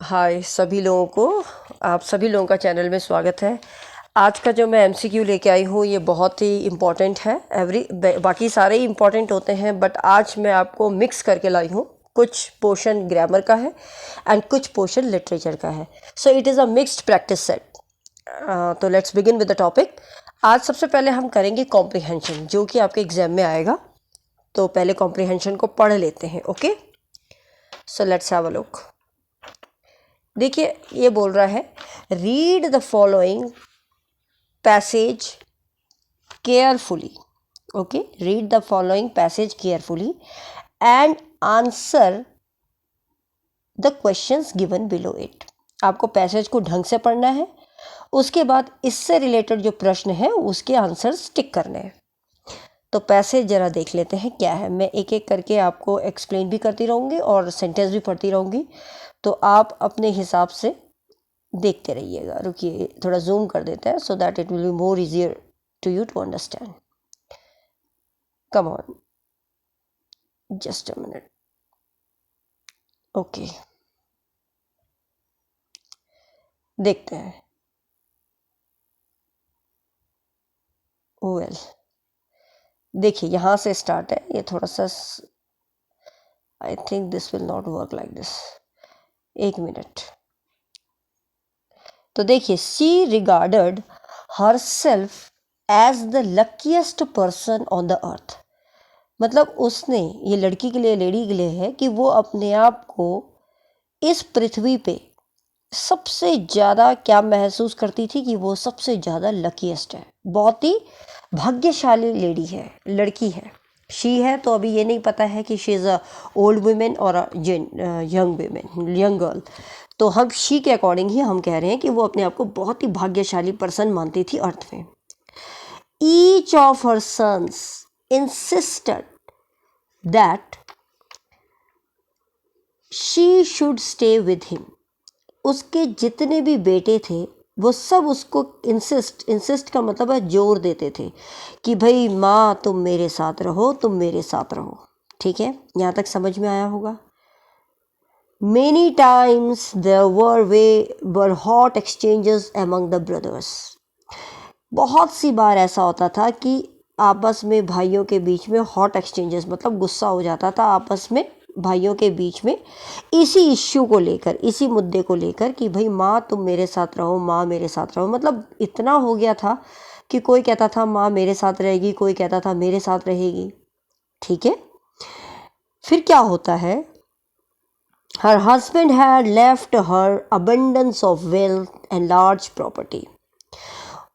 हाय सभी लोगों को, आप सभी लोगों का चैनल में स्वागत है। आज का जो मैं एमसीक्यू लेके आई हूँ ये बहुत ही इम्पॉर्टेंट है। बाकी सारे ही इम्पॉर्टेंट होते हैं, बट आज मैं आपको मिक्स करके लाई हूँ। कुछ पोर्शन ग्रामर का है एंड कुछ पोर्शन लिटरेचर का है। So it is a mixed practice set. तो let's begin with the topic. आज सबसे पहले हम करेंगे कॉम्प्रिहेंशन, जो कि आपके एग्जाम में आएगा। तो पहले कॉम्प्रिहेंशन को पढ़ लेते हैं। Okay, so let's have a look. देखिए, ये बोल रहा है, read the following passage carefully. Okay, read the following passage carefully and answer the questions given below it. आपको पैसेज को ढंग से पढ़ना है, उसके बाद इससे रिलेटेड जो प्रश्न है उसके आंसर्स टिक करने हैं। तो पैसेज जरा देख लेते हैं क्या है। मैं एक एक करके आपको एक्सप्लेन भी करती रहूँगी और सेंटेंस भी पढ़ती रहूँगी, तो आप अपने हिसाब से देखते रहिएगा। रुकिए, थोड़ा जूम कर देते हैं so that it will be more easier to you to understand. Come on, just a minute. Okay, देखते हैं। वेल, देखिए यहाँ से स्टार्ट है। ये थोड़ा सा, I think this will not work like this. एक मिनट। तो देखिए, she regarded herself as the luckiest person on the earth. मतलब उसने, ये लड़की के लिए, लेडी के लिए है कि वो अपने आप को इस पृथ्वी पे सबसे ज़्यादा क्या महसूस करती थी कि वो सबसे ज़्यादा लकीएस्ट है, बहुत ही भाग्यशाली लेडी है, लड़की है। शी है तो अभी ये नहीं पता है कि she is a old women और यंग वुमेन, यंग गर्ल। तो हम शी के अकॉर्डिंग ही हम कह रहे हैं कि वो अपने आप को बहुत ही भाग्यशाली पर्सन मानती थी अर्थ में। Each of her sons insisted that she should stay with him. उसके जितने भी बेटे थे वो सब उसको इंसिस्ट का मतलब है जोर देते थे कि भाई माँ तुम मेरे साथ रहो, तुम मेरे साथ रहो। ठीक है, यहाँ तक समझ में आया होगा। Many times there were hot exchanges among the brothers. बहुत सी बार ऐसा होता था कि आपस में भाइयों के बीच में हॉट एक्सचेंजेस, मतलब गुस्सा हो जाता था आपस में भाइयों के बीच में, इसी इश्यू को लेकर, इसी मुद्दे को लेकर कि भाई माँ तुम मेरे साथ रहो, माँ मेरे साथ रहो। मतलब इतना हो गया था कि कोई कहता था माँ मेरे साथ रहेगी, कोई कहता था मेरे साथ रहेगी। ठीक है, फिर क्या होता है, her husband had left her abundance of wealth and large property.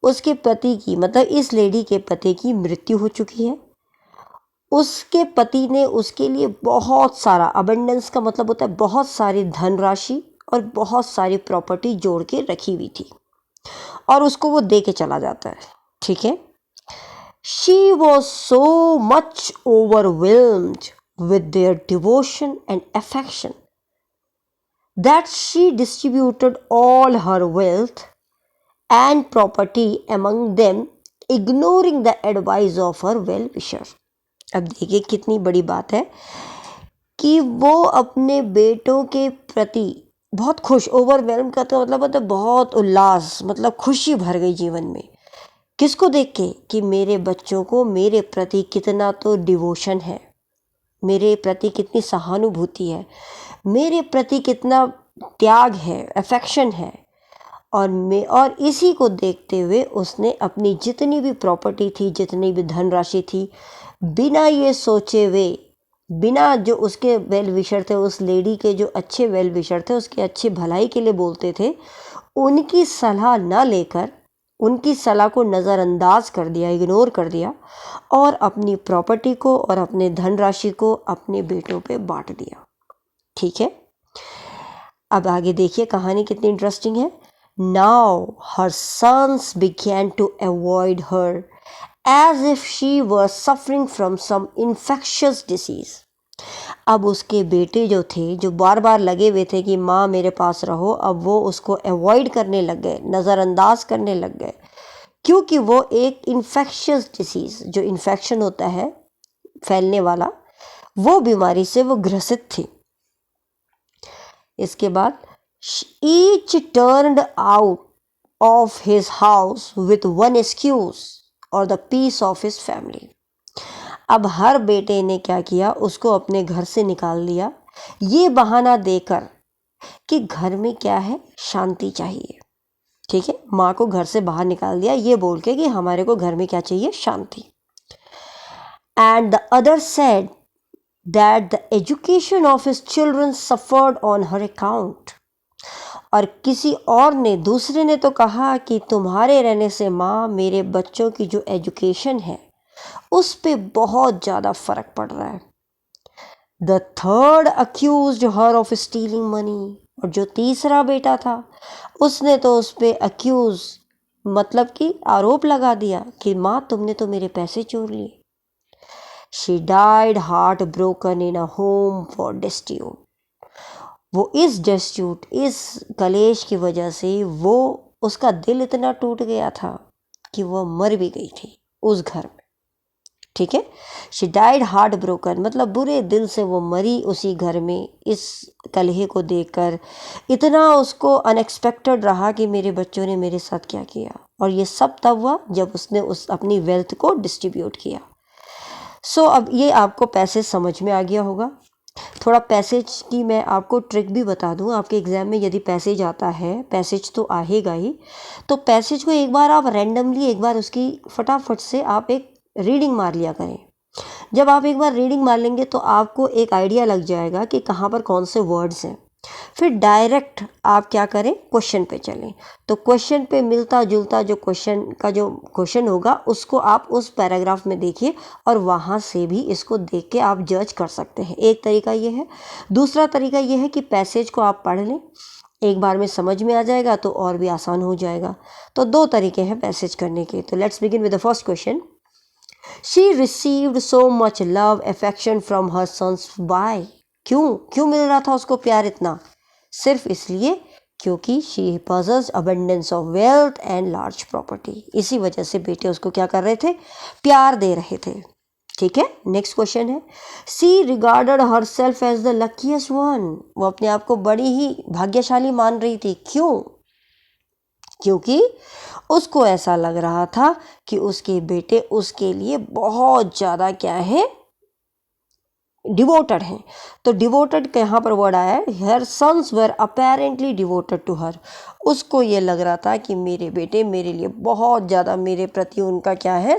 उसके पति की, मतलब इस लेडी के पति की मृत्यु हो चुकी है। उसके पति ने उसके लिए बहुत सारा, अबंडेंस का मतलब होता है बहुत सारी धनराशि और बहुत सारी प्रॉपर्टी जोड़ के रखी हुई थी, और उसको वो दे के चला जाता है। ठीक है, she was so much overwhelmed with their devotion and affection that she distributed all her wealth and property among them, ignoring the advice of her well wisher। अब देखिए कितनी बड़ी बात है कि वो अपने बेटों के प्रति बहुत खुश, ओवरवेलम का तो मतलब होता है बहुत उल्लास, मतलब खुशी भर गई जीवन में। किसको देख के कि मेरे बच्चों को मेरे प्रति कितना तो डिवोशन है, मेरे प्रति कितनी सहानुभूति है, मेरे प्रति कितना त्याग है, अफेक्शन है। और इसी को देखते हुए उसने अपनी जितनी भी प्रॉपर्टी थी, जितनी भी धनराशि थी, बिना ये सोचे हुए, बिना जो उसके वेल विशर थे, उस लेडी के जो अच्छे वेल विशर थे, उसके अच्छे भलाई के लिए बोलते थे, उनकी सलाह ना लेकर, उनकी सलाह को नज़रअंदाज कर दिया, इग्नोर कर दिया, और अपनी प्रॉपर्टी को और अपने धनराशि को अपने बेटों पे बांट दिया। ठीक है, अब आगे देखिए कहानी कितनी इंटरेस्टिंग है। Now her sons began to avoid her as if she was suffering from some infectious disease। अब उसके बेटे जो थे, जो बार बार लगे हुए थे कि माँ मेरे पास रहो, अब वो उसको अवॉइड करने लग गए, नज़रअंदाज करने लग गए, क्योंकि वो एक इन्फेक्शियस डिसीज़, जो इन्फेक्शन होता है फैलने वाला, वो बीमारी से वो ग्रसित थी। इसके बाद Each turned out of his house with one excuse or the peace of his family. अब हर बेटे ने क्या किया, उसको अपने घर से निकाल लिया ये बहाना देकर कि घर में क्या है, शांति चाहिए। ठीक है, माँ को घर से बाहर निकाल दिया ये बोल के कि हमारे को घर में क्या चाहिए, शांति। And the other said that the education of his children suffered on her account. और किसी और ने, दूसरे ने तो कहा कि तुम्हारे रहने से माँ मेरे बच्चों की जो एजुकेशन है उस पे बहुत ज़्यादा फर्क पड़ रहा है। The third accused her of stealing money. और जो तीसरा बेटा था उसने तो उस पे अक्यूज मतलब कि आरोप लगा दिया कि माँ तुमने तो मेरे पैसे चोर लिए। She died heartbroken in a home for destitute. वो इस डेस्ट्यूट, इस कलेश की वजह से वो उसका दिल इतना टूट गया था कि वो मर भी गई थी उस घर में। ठीक है, शी डाइड हार्ट ब्रोकन मतलब बुरे दिल से वो मरी उसी घर में इस कलह को देखकर। इतना उसको अनएक्सपेक्टेड रहा कि मेरे बच्चों ने मेरे साथ क्या किया। और ये सब तब हुआ जब उसने उस अपनी वेल्थ को डिस्ट्रीब्यूट किया। सो अब ये आपको पैसेज समझ में आ गया होगा। थोड़ा पैसेज की मैं आपको ट्रिक भी बता दूं। आपके एग्ज़ाम में यदि पैसेज आता है, पैसेज तो आएगा ही, तो पैसेज को एक बार आप रैंडमली एक बार उसकी फटाफट से आप एक रीडिंग मार लिया करें। जब आप एक बार रीडिंग मार लेंगे तो आपको एक आइडिया लग जाएगा कि कहाँ पर कौन से वर्ड्स हैं। फिर डायरेक्ट आप क्या करें, क्वेश्चन पे चलें। तो क्वेश्चन पे मिलता जुलता जो क्वेश्चन होगा उसको आप उस पैराग्राफ में देखिए और वहाँ से भी इसको देख के आप जज कर सकते हैं। एक तरीका ये है। दूसरा तरीका ये है कि पैसेज को आप पढ़ लें, एक बार में समझ में आ जाएगा तो और भी आसान हो जाएगा। तो दो तरीके हैं पैसेज करने के। तो let's begin with the first question. She received so much love, affection from her sons. Why? क्यों मिल रहा था उसको प्यार इतना? सिर्फ इसलिए क्योंकि she possessed abundance of wealth and large property. इसी वजह से बेटे उसको क्या कर रहे थे, प्यार दे रहे थे। ठीक है, नेक्स्ट क्वेश्चन है। She regarded herself as the luckiest one. वो अपने आप को बड़ी ही भाग्यशाली मान रही थी। क्योंकि उसको ऐसा लग रहा था कि उसके बेटे उसके लिए बहुत ज़्यादा क्या है, डिवोटेड हैं। तो डिवोटेड का यहाँ पर वर्ड आया है, her sons were apparently devoted to her. उसको ये लग रहा था कि मेरे बेटे मेरे लिए बहुत ज़्यादा, मेरे प्रति उनका क्या है,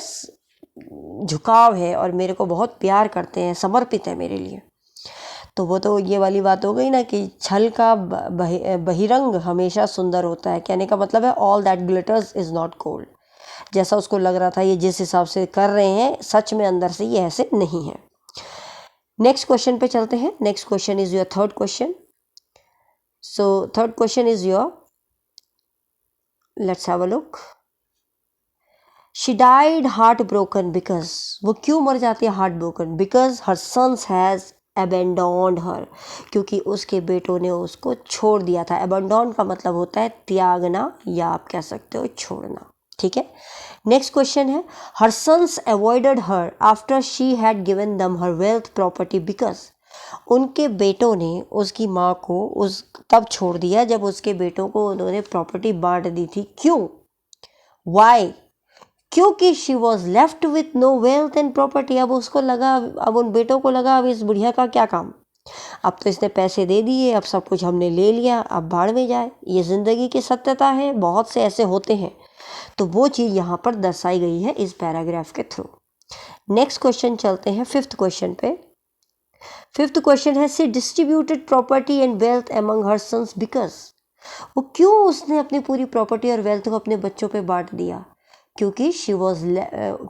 झुकाव है और मेरे को बहुत प्यार करते हैं, समर्पित है मेरे लिए। तो वो तो ये वाली बात हो गई ना कि छल का बहिरंग हमेशा सुंदर होता है। कहने का मतलब है all that glitters is not gold. जैसा उसको लग रहा था, ये जिस हिसाब से कर रहे हैं सच में अंदर से ये ऐसे नहीं है। नेक्स्ट क्वेश्चन पे चलते हैं। Next question is your third question. So third question is your, let's have a look. She died heartbroken because, वो क्यों मर जाती है heartbroken? Because her sons has abandoned her, क्योंकि उसके बेटों ने उसको छोड़ दिया था। abandon का मतलब होता है त्यागना या आप कह सकते हो छोड़ना। ठीक है, नेक्स्ट क्वेश्चन है। her sons avoided her after she had given them her wealth property because, उनके बेटों ने उसकी माँ को उस तब छोड़ दिया जब उसके बेटों को उन्होंने प्रॉपर्टी बांट दी थी। क्यों? why? क्योंकि she was left with no wealth and property. अब उसको लगा, अब उन बेटों को लगा अब इस बुढ़िया का क्या काम, अब तो इसने पैसे दे दिए, अब सब कुछ हमने ले लिया, अब भाड़ में जाए। ये ज़िंदगी की सत्यता है, बहुत से ऐसे होते हैं। तो वो चीज़ यहाँ पर दर्शाई गई है इस पैराग्राफ के थ्रू। नेक्स्ट क्वेश्चन चलते हैं फिफ्थ क्वेश्चन पे। फिफ्थ क्वेश्चन है, she distributed property and wealth among her sons because, वो क्यों उसने अपनी पूरी प्रॉपर्टी और वेल्थ को अपने बच्चों पे बांट दिया? क्योंकि शी वॉज,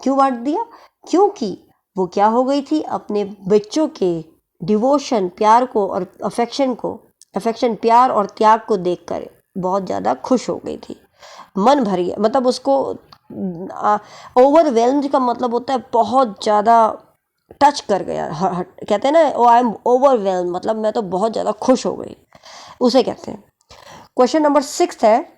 क्यों बांट दिया? क्योंकि वो क्या हो गई थी, अपने बच्चों के डिवोशन, प्यार को और अफेक्शन प्यार और त्याग को देखकर बहुत ज़्यादा खुश हो गई थी, मन भर गया। मतलब उसको ओवरवेल्म्ड का मतलब होता है बहुत ज़्यादा टच कर गया। कहते हैं ना, ओ आई एम ओवरवेल्म, मतलब मैं तो बहुत ज़्यादा खुश हो गई, उसे कहते हैं। क्वेश्चन नंबर 6 है।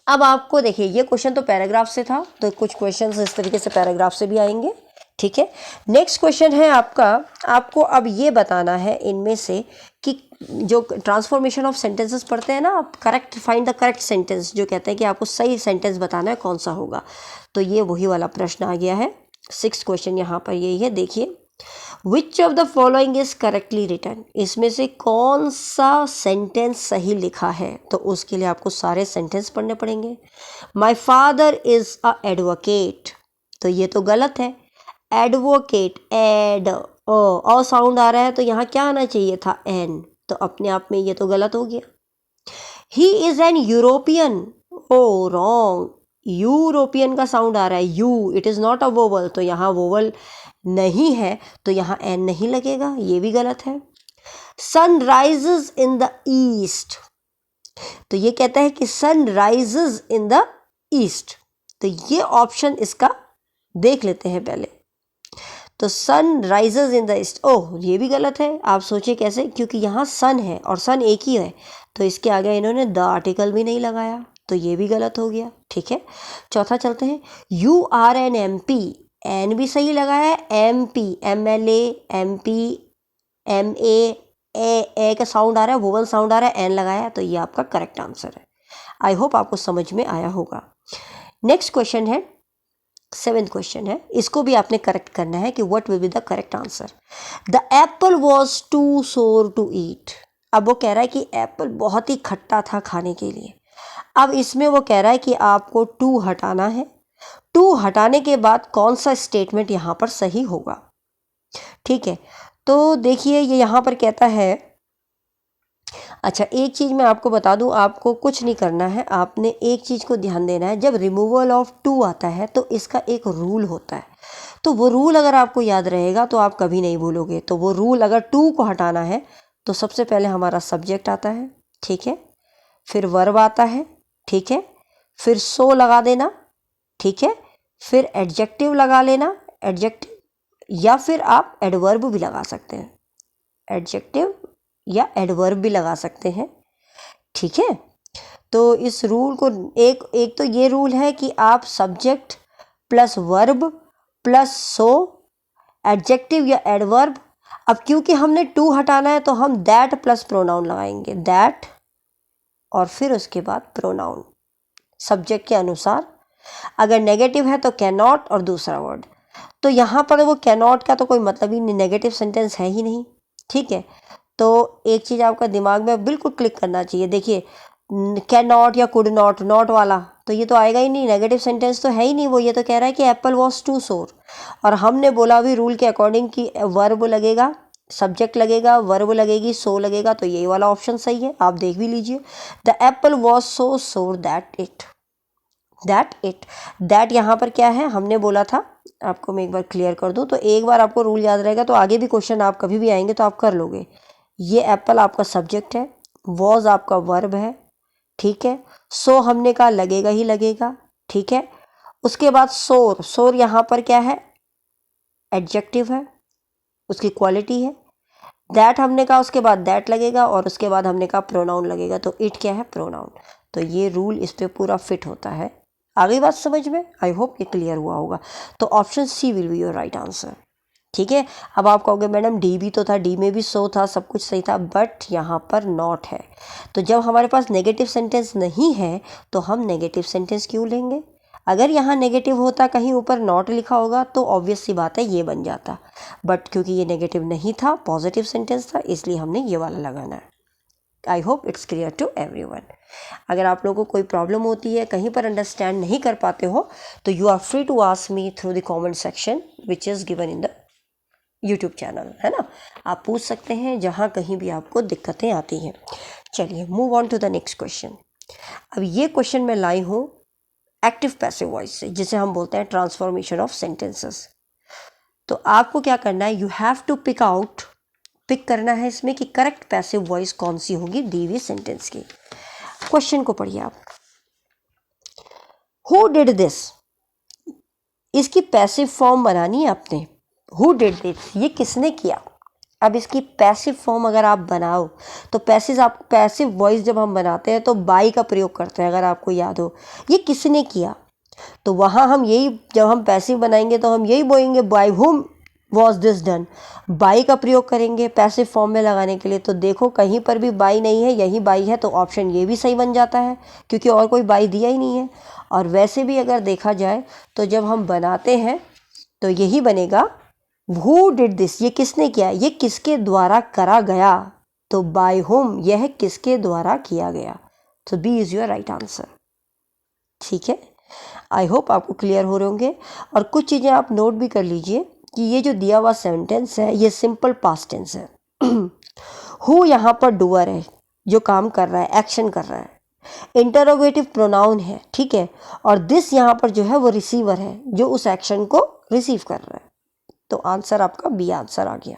अब आपको देखिए, ये क्वेश्चन तो पैराग्राफ से था, तो कुछ क्वेश्चंस इस तरीके से पैराग्राफ से भी आएंगे। ठीक है, नेक्स्ट क्वेश्चन है आपका, आपको अब ये बताना है इनमें से कि जो ट्रांसफॉर्मेशन ऑफ सेंटेंसेस पढ़ते हैं ना आप, correct find the correct sentence, जो कहते हैं कि आपको सही सेंटेंस बताना है कौन सा होगा, तो ये वही वाला प्रश्न आ गया है। 6th क्वेश्चन यहाँ पर यही है, देखिए which of the following is correctly written, इसमें से कौन सा सेंटेंस सही लिखा है, तो उसके लिए आपको सारे सेंटेंस पढ़ने पड़ेंगे। My father is a advocate, तो ये तो गलत है। एडवोकेट, एड और साउंड आ रहा है, तो यहाँ क्या आना चाहिए था, एन, तो अपने आप में ये तो गलत हो गया। He is an European, oh wrong, European का साउंड आ रहा है, U, it is not a vowel, तो यहाँ वोवल नहीं है, तो यहाँ एन नहीं लगेगा, ये भी गलत है। Sun rises in the east, तो ये कहता है कि sun rises in the east, तो ये ऑप्शन इसका देख लेते हैं पहले। तो sun rises in the east, oh ये भी गलत है। आप सोचिए कैसे, क्योंकि यहाँ सन है और सन एक ही है, तो इसके आगे इन्होंने द आर्टिकल भी नहीं लगाया, तो ये भी गलत हो गया। ठीक है, चौथा चलते हैं। You are an M P, an भी सही लगाया है, M P, M L A, M P, M A का साउंड आ रहा है, वोवल साउंड आ रहा है, एन लगाया है, तो ये आपका करेक्ट आंसर है। आई होप आपको समझ में आया होगा। नेक्स्ट क्वेश्चन है, 7th क्वेश्चन है, इसको भी आपने करेक्ट करना है कि what will be the correct answer. The apple was too sour to eat, अब वो कह रहा है कि एप्पल बहुत ही खट्टा था खाने के लिए। अब इसमें वो कह रहा है कि आपको टू हटाना है, टू हटाने के बाद कौन सा स्टेटमेंट यहाँ पर सही होगा। ठीक है, तो देखिए ये यहाँ पर कहता है, अच्छा एक चीज़ मैं आपको बता दूं, आपको कुछ नहीं करना है, आपने एक चीज़ को ध्यान देना है, जब रिमूवल ऑफ टू आता है तो इसका एक रूल होता है, तो वो रूल अगर आपको याद रहेगा तो आप कभी नहीं भूलोगे। तो वो रूल, अगर टू को हटाना है तो सबसे पहले हमारा सब्जेक्ट आता है, ठीक है, फिर वर्ब आता है, ठीक है, फिर सो लगा देना, ठीक है, फिर एडजेक्टिव लगा लेना, एडजेक्टिव, या फिर आप एडवर्ब भी लगा सकते हैं, एडजेक्टिव या एडवर्ब भी लगा सकते हैं। ठीक है, तो इस रूल को एक तो ये रूल है कि आप subject plus verb plus so, adjective या एडवर्ब। अब क्योंकि हमने टू हटाना है तो हम दैट प्लस प्रोनाउन लगाएंगे, दैट, और फिर उसके बाद प्रोनाउन सब्जेक्ट के अनुसार। अगर नेगेटिव है तो कैन नॉट और दूसरा वर्ड, तो यहाँ पर वो कैन नॉट का तो कोई मतलब ही नहीं, नेगेटिव सेंटेंस है ही नहीं। ठीक है, तो एक चीज़ आपका दिमाग में बिल्कुल क्लिक करना चाहिए, देखिए कैन नॉट या कुड नॉट, नॉट वाला तो ये तो आएगा ही नहीं, नेगेटिव सेंटेंस तो है ही नहीं। वो ये तो कह रहा है कि एप्पल वॉज टू सोर, और हमने बोला अभी रूल के अकॉर्डिंग कि वर्ब लगेगा, सब्जेक्ट लगेगा, वर्ब लगेगी, सो लगेगा, तो ये वाला ऑप्शन सही है, आप देख भी लीजिए। द एप्पल वॉज सो सोर दैट इट, दैट यहाँ पर क्या है, हमने बोला था, आपको मैं एक बार क्लियर कर दूँ, तो एक बार आपको रूल याद रहेगा तो आगे भी क्वेश्चन आप कभी भी आएंगे तो आप कर लोगे। ये एप्पल आपका सब्जेक्ट है, वॉज आपका वर्ब है, ठीक है, सो हमने कहा लगेगा ही लगेगा, ठीक है। उसके बाद सोर, सोर यहाँ पर क्या है, एडजेक्टिव है, उसकी क्वालिटी है। दैट हमने कहा, उसके बाद दैट लगेगा, और उसके बाद हमने कहा प्रोनाउन लगेगा, तो इट क्या है, प्रोनाउन। तो ये रूल इस पे पूरा फिट होता है। आ गई बात समझ में? आई होप ये क्लियर हुआ होगा। तो option C will be your right answer. ठीक है, अब आप कहोगे मैडम डी भी तो था, डी में भी सो था, सब कुछ सही था, बट यहाँ पर नॉट है। तो जब हमारे पास नेगेटिव सेंटेंस नहीं है तो हम नेगेटिव सेंटेंस क्यों लेंगे? अगर यहाँ नेगेटिव होता, कहीं ऊपर नॉट लिखा होगा, तो ऑब्वियस सी बात है ये बन जाता, बट क्योंकि ये नेगेटिव नहीं था, पॉजिटिव सेंटेंस था, इसलिए हमने ये वाला लगाना है। I hope it's clear to everyone. अगर आप लोगों को कोई प्रॉब्लम होती है, कहीं पर अंडरस्टैंड नहीं कर पाते हो, तो you are free to ask me through the comment section which is given in the YouTube channel, है ना। आप पूछ सकते हैं जहाँ कहीं भी आपको दिक्कतें आती हैं। चलिए move on to the next question. अब ये क्वेश्चन मैं लाई हूँ एक्टिव पैसिव वॉइस से, जिसे हम बोलते हैं ट्रांसफॉर्मेशन ऑफ सेंटेंसेस। तो आपको क्या करना है, यू हैव टू पिक करना है इसमें कि करेक्ट पैसिव वॉइस कौन सी होगी दी हुई सेंटेंस की। क्वेश्चन को पढ़िए आप। हु डिड दिस, इसकी पैसिव फॉर्म बनानी है आपने। हु डिड दिस, ये किसने किया। अब इसकी पैसिव फॉर्म अगर आप बनाओ तो पैसिव वॉइस जब हम बनाते हैं तो बाई का प्रयोग करते हैं, अगर आपको याद हो, ये किसने किया। तो वहाँ हम यही, जब हम पैसिव बनाएंगे तो हम यही बोलेंगे by whom, was this done. By का प्रयोग करेंगे पैसिव फॉर्म में लगाने के लिए, तो देखो कहीं पर भी बाई नहीं है, यही बाई है, तो ऑप्शन ये भी सही बन जाता है क्योंकि और कोई बाई दिया ही नहीं है। और वैसे भी अगर देखा जाए तो जब हम बनाते हैं तो यही बनेगा, हु डिड दिस, ये किसने किया, ये किसके द्वारा करा गया, तो बाय होम, यह किसके द्वारा किया गया। तो B is your right answer. ठीक है, आई होप आपको क्लियर हो रहे होंगे। और कुछ चीज़ें आप नोट भी कर लीजिए कि ये जो दिया हुआ सेंटेंस है ये सिंपल पास्ट टेंस है। हु यहाँ पर डूअर है, जो काम कर रहा है, एक्शन कर रहा है। इंटरोगेटिव प्रोनाउन है, ठीक है, और दिस यहाँ पर जो है वो रिसीवर है, जो उस एक्शन को रिसीव कर रहा है। तो आंसर आपका बी आंसर आ गया।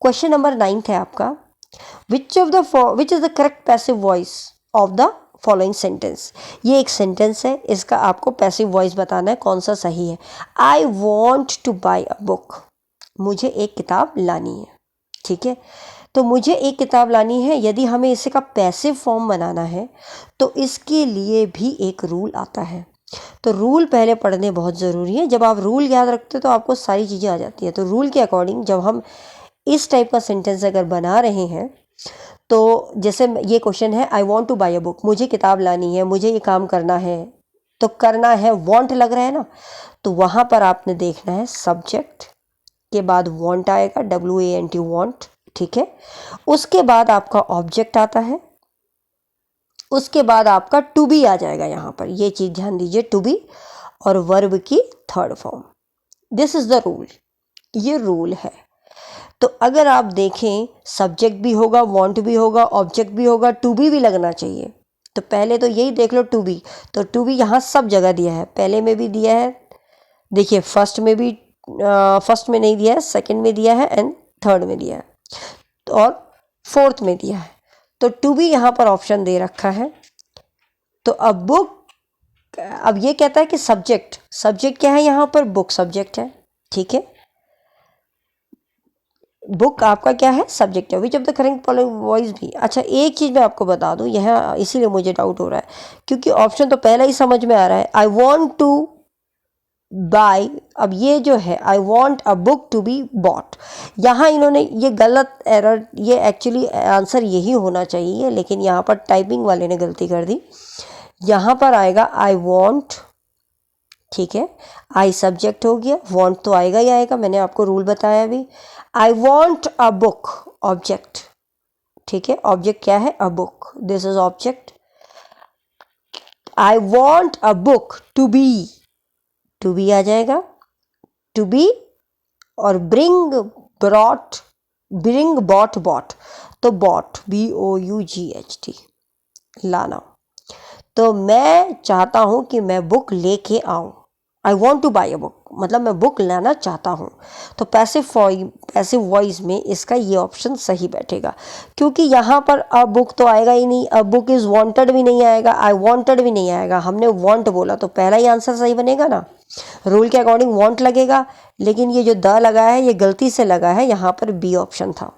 क्वेश्चन नंबर 9 है आपका, which is the correct passive voice of the following sentence. ये एक सेंटेंस है, इसका आपको पैसिव वॉइस बताना है कौन सा सही है। I want two by a book, मुझे एक किताब लानी है। ठीक है, तो मुझे एक किताब लानी है, यदि हमें इसे का पैसिव फॉर्म बनाना है तो इसके लिए भी एक रूल आता है। तो रूल पहले पढ़ने बहुत ज़रूरी है। जब आप रूल याद रखते हो तो आपको सारी चीज़ें आ जाती हैं। तो रूल के अकॉर्डिंग जब हम इस टाइप का सेंटेंस अगर बना रहे हैं, तो जैसे ये क्वेश्चन है, I want two by a book, मुझे किताब लानी है, मुझे ये काम करना है, तो करना है, वॉन्ट लग रहा है ना, तो वहाँ पर आपने देखना है सब्जेक्ट के बाद वॉन्ट आएगा, WANT वॉन्ट। ठीक है, उसके बाद आपका ऑब्जेक्ट आता है, उसके बाद आपका टू बी आ जाएगा। यहाँ पर ये चीज़ ध्यान दीजिए, टू बी और वर्ब की third form. This is the rule, ये रूल है। तो अगर आप देखें, सब्जेक्ट भी होगा, वांट भी होगा, ऑब्जेक्ट भी होगा, टू बी भी लगना चाहिए। तो पहले तो यही देख लो टू बी, तो टू बी यहाँ सब जगह दिया है, पहले में भी दिया है, देखिए फर्स्ट में भी, फर्स्ट में नहीं दिया है, सेकंड में दिया है एंड थर्ड में दिया है, और फोर्थ में दिया है। तो टू बी यहाँ पर ऑप्शन दे रखा है। तो अब बुक, अब ये कहता है कि सब्जेक्ट, सब्जेक्ट क्या है यहाँ पर, बुक सब्जेक्ट है। ठीक है, बुक आपका क्या है, सब्जेक्ट है। विच of the correct following voice भी। अच्छा, एक चीज़ मैं आपको बता दूं, यह इसीलिए मुझे डाउट हो रहा है क्योंकि ऑप्शन तो पहला ही समझ में आ रहा है, आई वॉन्ट टू बाय। अब ये जो है, I want a book to be bought, यहाँ इन्होंने ये गलत एरर, ये एक्चुअली आंसर यही होना चाहिए, लेकिन यहाँ पर टाइपिंग वाले ने गलती कर दी। यहाँ पर आएगा आई वॉन्ट, ठीक है, आई सब्जेक्ट हो गया, वॉन्ट तो आएगा ही आएगा, मैंने आपको रूल बताया अभी। I want a book, object, ठीक है, ऑब्जेक्ट क्या है, a book, this is object. I want a book to be आ जाएगा, टू बी, और bring, brought, bring, bought, bought, तो बॉट, BOUGHT, लाना। तो मैं चाहता हूं कि मैं बुक लेके आऊं, I want two by a book, मतलब मैं बुक लाना चाहता हूँ। तो पैसिव वॉइस में इसका ये ऑप्शन सही बैठेगा, क्योंकि यहाँ पर अ बुक तो आएगा ही नहीं, अ बुक इज़ वांटेड भी नहीं आएगा, आई वांटेड भी नहीं आएगा, हमने वांट बोला तो पहला ही आंसर सही बनेगा ना। रूल के अकॉर्डिंग वांट लगेगा, लेकिन ये जो द लगा है ये गलती से लगा है, यहाँ पर बी ऑप्शन था।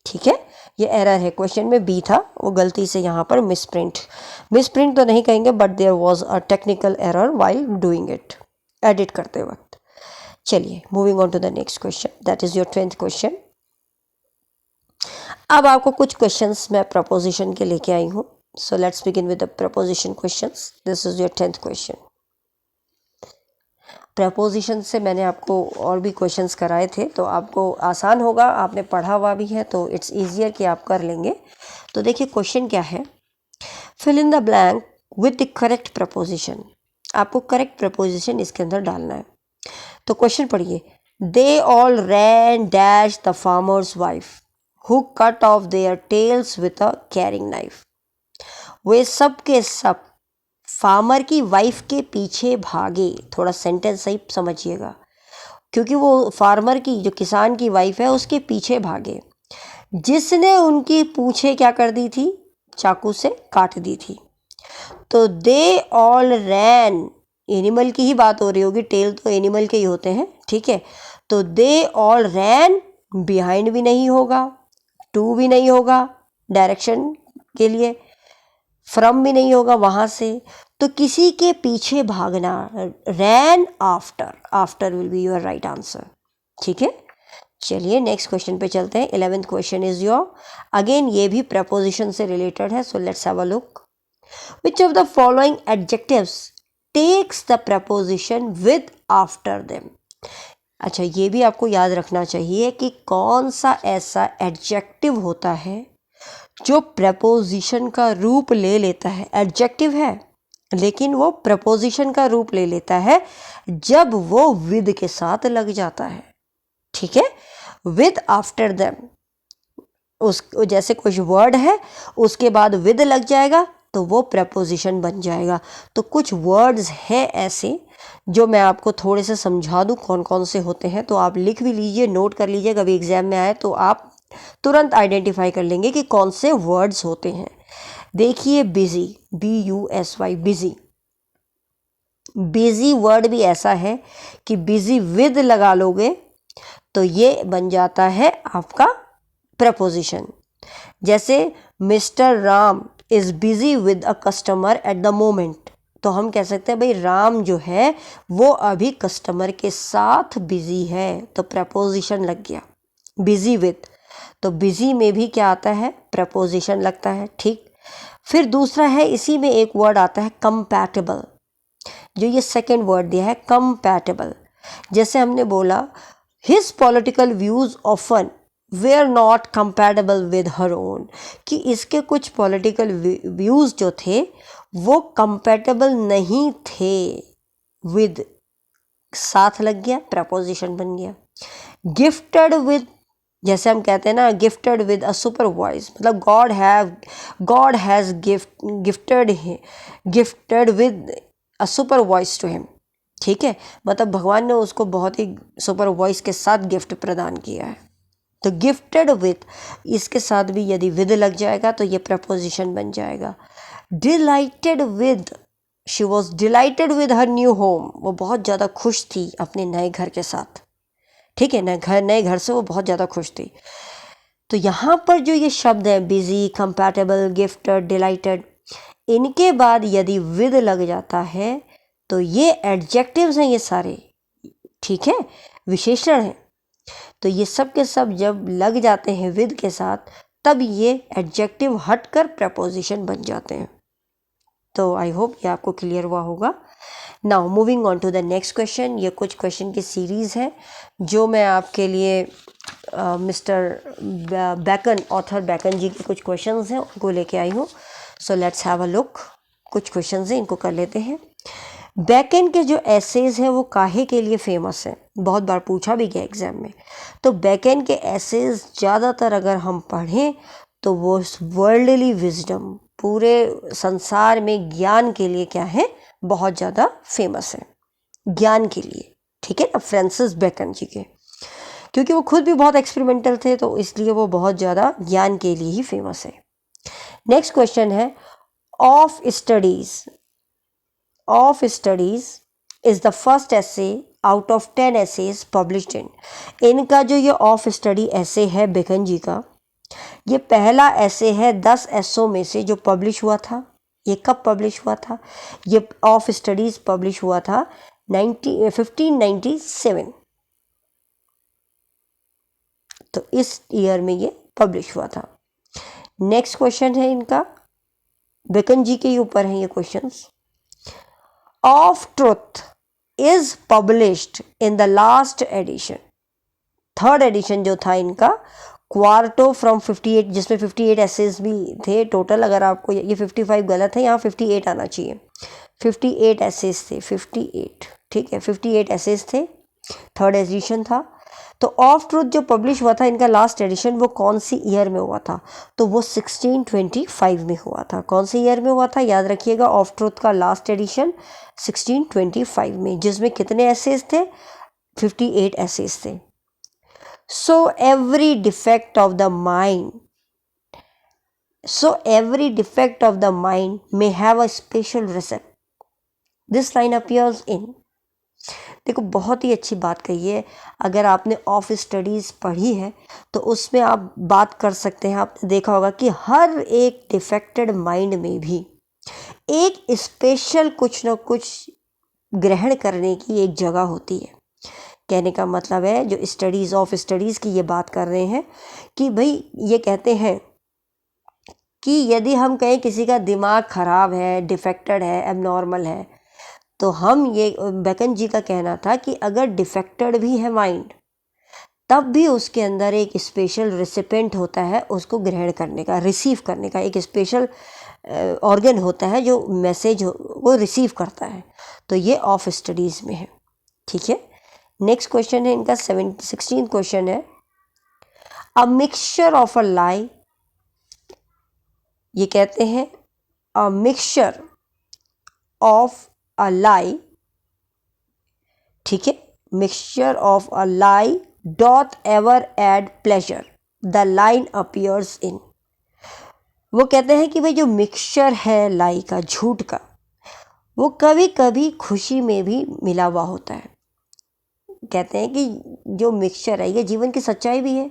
ठीक है, ये एरर है, क्वेश्चन में बी था, वो गलती से यहाँ पर मिसप्रिंट तो नहीं कहेंगे, but there was a technical error while doing it, edit करते वक्त। चलिए, moving on to the next question, that is your 10th question. अब आपको कुछ क्वेश्चंस मैं प्रपोजिशन के लेके आई हूँ, so let's begin with the preposition questions. This is your 10th question. Preposition से मैंने आपको और भी क्वेश्चंस कराए थे, तो आपको आसान होगा, आपने पढ़ा हुआ भी है तो इट्स ईजियर कि आप कर लेंगे। तो देखिए क्वेश्चन क्या है, fill in the blank with the correct preposition. आपको करेक्ट प्रपोजिशन इसके अंदर डालना है। तो क्वेश्चन पढ़िए, they all ran dash the farmer's wife who cut off their tails with a carving knife. वे सब के सब फार्मर की वाइफ के पीछे भागे। थोड़ा सेंटेंस सही समझिएगा, क्योंकि वो फार्मर की, जो किसान की वाइफ है, उसके पीछे भागे, जिसने उनकी पूंछें क्या कर दी थी, चाकू से काट दी थी। तो दे ऑल रैन, एनिमल की ही बात हो रही होगी, टेल तो एनिमल के ही होते हैं, ठीक है। तो दे ऑल रैन, बिहाइंड भी नहीं होगा, टू भी नहीं होगा डायरेक्शन के लिए, फ्रॉम भी नहीं होगा वहाँ से, तो किसी के पीछे भागना, रैन after, after will be your right answer. ठीक है, चलिए नेक्स्ट क्वेश्चन पे चलते हैं। 11th question is your, again ये भी प्रपोजिशन से रिलेटेड है, so let's have a look. Which of the following adjectives takes the preposition with after them. अच्छा, ये भी आपको याद रखना चाहिए कि कौन सा ऐसा एडजेक्टिव होता है जो प्रपोजिशन का रूप ले लेता है। एडजेक्टिव है लेकिन वो प्रपोजिशन का रूप ले लेता है जब वो विद के साथ लग जाता है। ठीक है, विद आफ्टर देम, उस जैसे कुछ वर्ड है उसके बाद विद लग जाएगा तो वो प्रपोजिशन बन जाएगा। तो कुछ वर्ड्स हैं ऐसे जो मैं आपको थोड़े से समझा दूं कौन कौन से होते हैं, तो आप लिख भी लीजिए, नोट कर लीजिए, कभी एग्जाम में आए तो आप तुरंत आइडेंटिफाई कर लेंगे कि कौन से वर्ड्स होते हैं। देखिए busy, BUSY, busy. Busy word भी ऐसा है कि बिजी विद लगा लोगे तो ये बन जाता है आपका प्रपोजिशन। जैसे mister Ram is busy with a customer at the moment, तो हम कह सकते हैं भाई राम जो है वो अभी कस्टमर के साथ बिजी है, तो प्रपोजिशन लग गया। बिजी विद, तो बिजी में भी क्या आता है, प्रपोजिशन लगता है। ठीक, फिर दूसरा है, इसी में एक वर्ड आता है कंपैटिबल, जो ये सेकेंड वर्ड दिया है कंपैटिबल। जैसे हमने बोला his political views often were not compatible with her own, कि इसके कुछ पॉलिटिकल व्यूज जो थे वो कंपैटिबल नहीं थे विद, साथ लग गया, प्रपोजिशन बन गया। गिफ्टेड विद, जैसे हम कहते हैं ना gifted with a super voice, मतलब God has gifted with a super voice to him. ठीक है, मतलब भगवान ने उसको बहुत ही सुपर वॉइस के साथ गिफ्ट प्रदान किया है। तो गिफ्टेड विद, इसके साथ भी यदि विद लग जाएगा तो ये प्रपोजिशन बन जाएगा। Dilated with, she was dilated with her new home, वो बहुत ज़्यादा खुश थी अपने नए घर के साथ। ठीक है, नए घर से वो बहुत ज़्यादा खुश थी। तो यहाँ पर जो ये शब्द है बिजी, कंपैटिबल, गिफ्टेड, डिलाइटेड, इनके बाद यदि विद लग जाता है तो ये एडजेक्टिव्स हैं ये सारे। ठीक है, विशेषण हैं। तो ये सब के सब जब लग जाते हैं विद के साथ तब ये एडजेक्टिव हटकर प्रपोजिशन बन जाते हैं। तो आई होप ये आपको क्लियर हुआ होगा। Now moving on to the next question. ये कुछ क्वेश्चन की सीरीज़ है जो मैं आपके लिए मिस्टर बैकन, ऑथर बैकन जी के कुछ क्वेश्चंस हैं उनको लेके आई हूँ। सो लेट्स हैव अ लुक। कुछ क्वेश्चंस हैं, इनको कर लेते हैं। बैकन के जो एसेज हैं वो काहे के लिए फेमस हैं, बहुत बार पूछा भी गया एग्जाम में। तो बैकन के एसेज ज़्यादातर अगर हम पढ़ें तो वो वर्ल्डली विजडम, पूरे संसार में ज्ञान के लिए क्या है, बहुत ज़्यादा फेमस है, ज्ञान के लिए। ठीक है ना, फ्रांसिस बैकन जी के, क्योंकि वो खुद भी बहुत एक्सपेरिमेंटल थे तो इसलिए वो बहुत ज़्यादा ज्ञान के लिए ही फेमस है। नेक्स्ट क्वेश्चन है, of studies is the first essay out of 10 essays published in. इनका जो ये ऑफ स्टडी एसे है बैकन जी का, ये पहला ऐसे है 10 ऐसों में से जो पब्लिश हुआ था। ये कब पब्लिश हुआ था, ये ऑफ स्टडीज पब्लिश हुआ था 1597, तो इस ईयर में ये पब्लिश हुआ था। नेक्स्ट क्वेश्चन है इनका, बैकन जी के ही ऊपर है ये questions. Of truth is published in the last addition, third edition जो था इनका, क्वार्टो फ्रॉम 58, जिसमें 58 एसेज भी थे टोटल। अगर आपको ये 55 गलत है, यहाँ 58 आना चाहिए। 58 एसेज थे, 58, ठीक है, 58 एसेज थे, थर्ड एडिशन था। तो ऑफ ट्रूथ जो पब्लिश हुआ था इनका लास्ट एडिशन, वो कौन सी ईयर में हुआ था, तो वो 1625 में हुआ था। कौन सी ईयर में हुआ था, याद रखिएगा, ऑफ ट्रूथ का लास्ट एडिशन 1625 में, जिसमें कितने एसेज थे, 58 एसेज थे। So every defect of the mind may have a special recipe. This line appears in. देखो बहुत ही अच्छी बात कही है। अगर आपने ऑफ स्टडीज़ पढ़ी है तो उसमें आप बात कर सकते हैं। आपने देखा होगा कि हर एक डिफेक्टेड माइंड में भी एक स्पेशल कुछ ना कुछ ग्रहण करने की एक जगह होती है। कहने का मतलब है जो स्टडीज़ ऑफ स्टडीज़ की ये बात कर रहे हैं कि भाई ये कहते हैं कि यदि हम कहें किसी का दिमाग ख़राब है, डिफेक्टेड है, एबनॉर्मल है, तो हम ये बेकन जी का कहना था कि अगर डिफेक्टेड भी है माइंड, तब भी उसके अंदर एक स्पेशल रिसिपेंट होता है उसको ग्रहण करने का, रिसीव करने का, एक स्पेशल ऑर्गन होता है जो मैसेज वो रिसीव करता है। तो ये ऑफ स्टडीज़ में है, ठीक है। नेक्स्ट क्वेश्चन है इनका 16 क्वेश्चन है, अ मिक्सचर ऑफ अ लाई, ये कहते हैं a mixture of a lie, ठीक है, mixture of a lie doth ever add pleasure the line appears in. वो कहते हैं कि भाई जो मिक्सचर है लाई का, झूठ का, वो कभी कभी खुशी में भी मिला हुआ होता है। कहते हैं कि जो मिक्सचर है ये जीवन की सच्चाई भी है,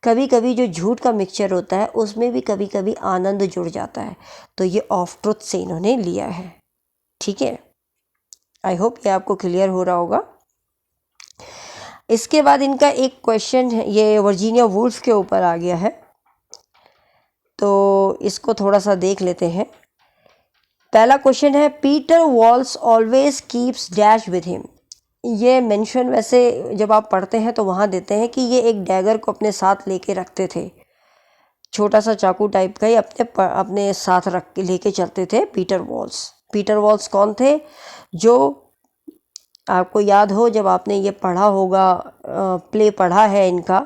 कभी कभी जो झूठ का मिक्सचर होता है उसमें भी कभी कभी आनंद जुड़ जाता है। तो ये ऑफ ट्रुथ से इन्होंने लिया है, ठीक है। आई होप ये आपको क्लियर हो रहा होगा। इसके बाद इनका एक क्वेश्चन है, ये वर्जीनिया वुल्फ के ऊपर आ गया है, तो इसको थोड़ा सा देख लेते हैं। पहला क्वेश्चन है, Peter walls always keeps dash with him. ये मेंशन वैसे जब आप पढ़ते हैं तो वहाँ देते हैं कि ये एक डैगर को अपने साथ लेके रखते थे, छोटा सा चाकू टाइप का ही अपने साथ रख के लेके चलते थे पीटर वॉल्स। पीटर वॉल्स कौन थे? जो आपको याद हो, जब आपने ये पढ़ा होगा, प्ले पढ़ा है इनका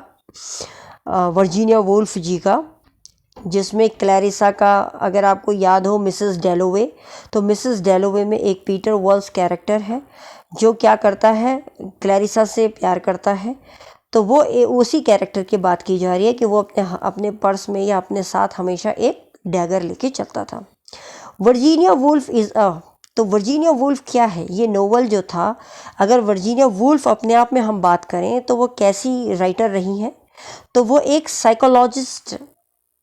वर्जीनिया वुल्फ जी का, जिसमें क्लैरिसा का, अगर आपको याद हो, मिसेस डेलोवे, तो मिसेस डेलोवे में एक पीटर वॉल्स कैरेक्टर है जो क्या करता है, क्लैरिसा से प्यार करता है। तो वो उसी कैरेक्टर की बात की जा रही है कि वो अपने पर्स में या अपने साथ हमेशा एक डैगर लेके चलता था। वर्जीनिया वुल्फ इज़ तो वर्जीनिया वुल्फ क्या है? ये नोवेल जो था, अगर वर्जीनिया वुल्फ अपने आप में हम बात करें तो वो कैसी राइटर रही हैं? तो वो एक साइकोलॉजिस्ट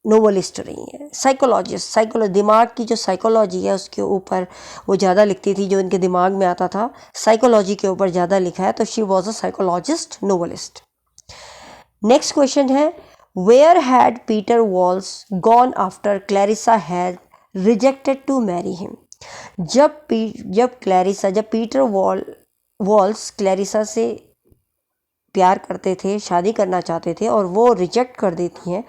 नोवेलिस्ट रही है। साइकोलॉजिस्ट, दिमाग की जो साइकोलॉजी है उसके ऊपर वो ज़्यादा लिखती थी, जो इनके दिमाग में आता था साइकोलॉजी के ऊपर ज़्यादा लिखा है। तो she was a psychologist novelist. Next question है, where had Peter Walsh gone after Clarissa had rejected to marry him. जब पीटर वॉल्स क्लैरिसा से प्यार करते थे, शादी करना चाहते थे और वो रिजेक्ट कर देती हैं,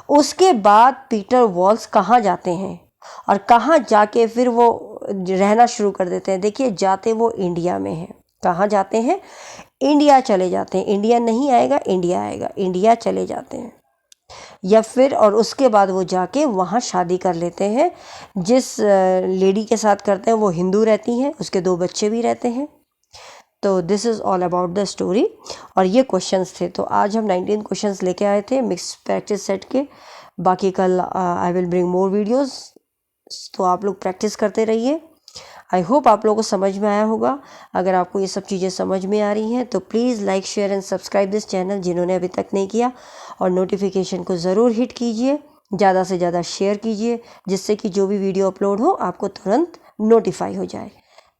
उसके बाद पीटर वॉल्स कहाँ जाते हैं और कहाँ जाके फिर वो रहना शुरू कर देते हैं? देखिए, जाते वो इंडिया में हैं। कहाँ जाते हैं? इंडिया चले जाते हैं। इंडिया नहीं आएगा, इंडिया आएगा, इंडिया चले जाते हैं। या फिर और उसके बाद वो जाके वहाँ शादी कर लेते हैं। जिस लेडी के साथ करते हैं वो हिंदू रहती हैं, उसके 2 बच्चे भी रहते हैं। तो this is all about the story. और ये क्वेश्चंस थे। तो आज हम 19 क्वेश्चंस लेके आए थे मिक्स प्रैक्टिस सेट के। बाकी कल I will bring more videos, तो आप लोग प्रैक्टिस करते रहिए। आई होप आप लोगों को समझ में आया होगा। अगर आपको ये सब चीज़ें समझ में आ रही हैं तो please like, share and subscribe this channel, जिन्होंने अभी तक नहीं किया, और नोटिफिकेशन को ज़रूर हिट कीजिए, ज़्यादा से ज़्यादा शेयर कीजिए, जिससे कि जो भी वीडियो अपलोड हो आपको तुरंत नोटिफाई हो जाए।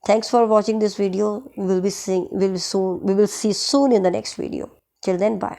Thanks for watching this video. We will see soon in the next video. Till then, bye.